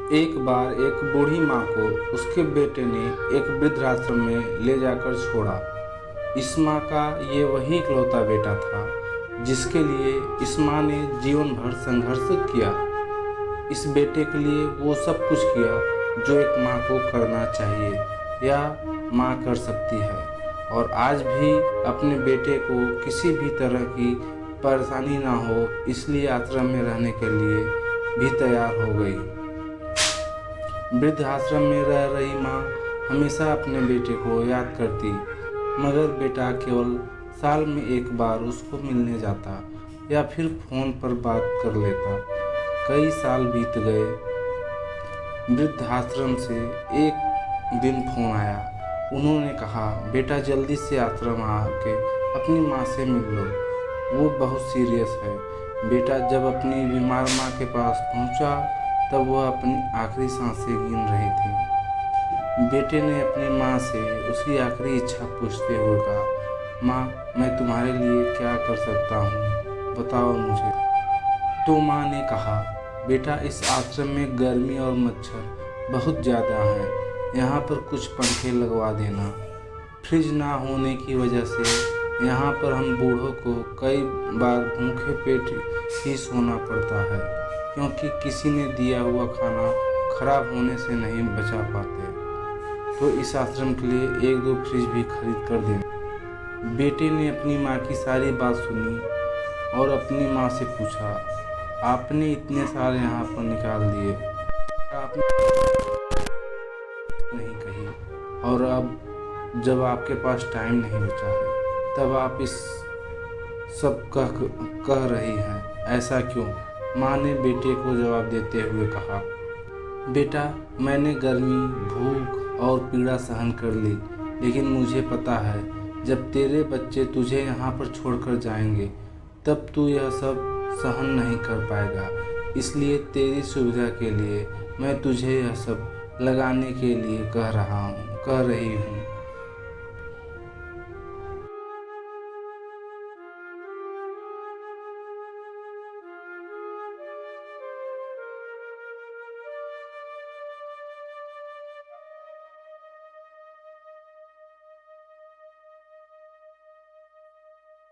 एक बार एक बूढ़ी माँ को उसके बेटे ने एक वृद्धाश्रम में ले जाकर छोड़ा। इस माँ का ये वही इकलौता बेटा था जिसके लिए इस माँ ने जीवन भर संघर्ष किया। इस बेटे के लिए वो सब कुछ किया जो एक माँ को करना चाहिए या माँ कर सकती है, और आज भी अपने बेटे को किसी भी तरह की परेशानी ना हो इसलिए आश्रम में रहने के लिए भी तैयार हो गई। वृद्धाश्रम में रह रही माँ हमेशा अपने बेटे को याद करती, मगर बेटा केवल साल में एक बार उसको मिलने जाता या फिर फ़ोन पर बात कर लेता। कई साल बीत गए। वृद्धाश्रम से एक दिन फ़ोन आया। उन्होंने कहा, बेटा जल्दी से आश्रम आके अपनी माँ से मिल लो, वो बहुत सीरियस है। बेटा जब अपनी बीमार माँ के पास पहुँचा तब वह अपनी आखिरी सांसें गिन रही थी। बेटे ने अपनी माँ से उसकी आखिरी इच्छा पूछते हुए कहा, माँ मैं तुम्हारे लिए क्या कर सकता हूँ, बताओ मुझे। तो माँ ने कहा, बेटा इस आश्रम में गर्मी और मच्छर बहुत ज़्यादा हैं, यहाँ पर कुछ पंखे लगवा देना। फ्रिज ना होने की वजह से यहाँ पर हम बूढ़ों को कई बार भूखे पेट ही सोना पड़ता है, क्योंकि किसी ने दिया हुआ खाना खराब होने से नहीं बचा पाते। तो इस आश्रम के लिए एक दो फ्रिज भी खरीद कर देना। बेटे ने अपनी माँ की सारी बात सुनी और अपनी माँ से पूछा, आपने इतने साल यहाँ पर निकाल दिए, आपने नहीं कही, और अब जब आपके पास टाइम नहीं बचा है तब आप इस सब कह रही हैं, ऐसा क्यों? माँ ने बेटे को जवाब देते हुए कहा, बेटा मैंने गर्मी, भूख और पीड़ा सहन कर ली, लेकिन मुझे पता है जब तेरे बच्चे तुझे यहाँ पर छोड़कर जाएंगे तब तू यह सब सहन नहीं कर पाएगा। इसलिए तेरी सुविधा के लिए मैं तुझे यह सब लगाने के लिए कह रही हूँ।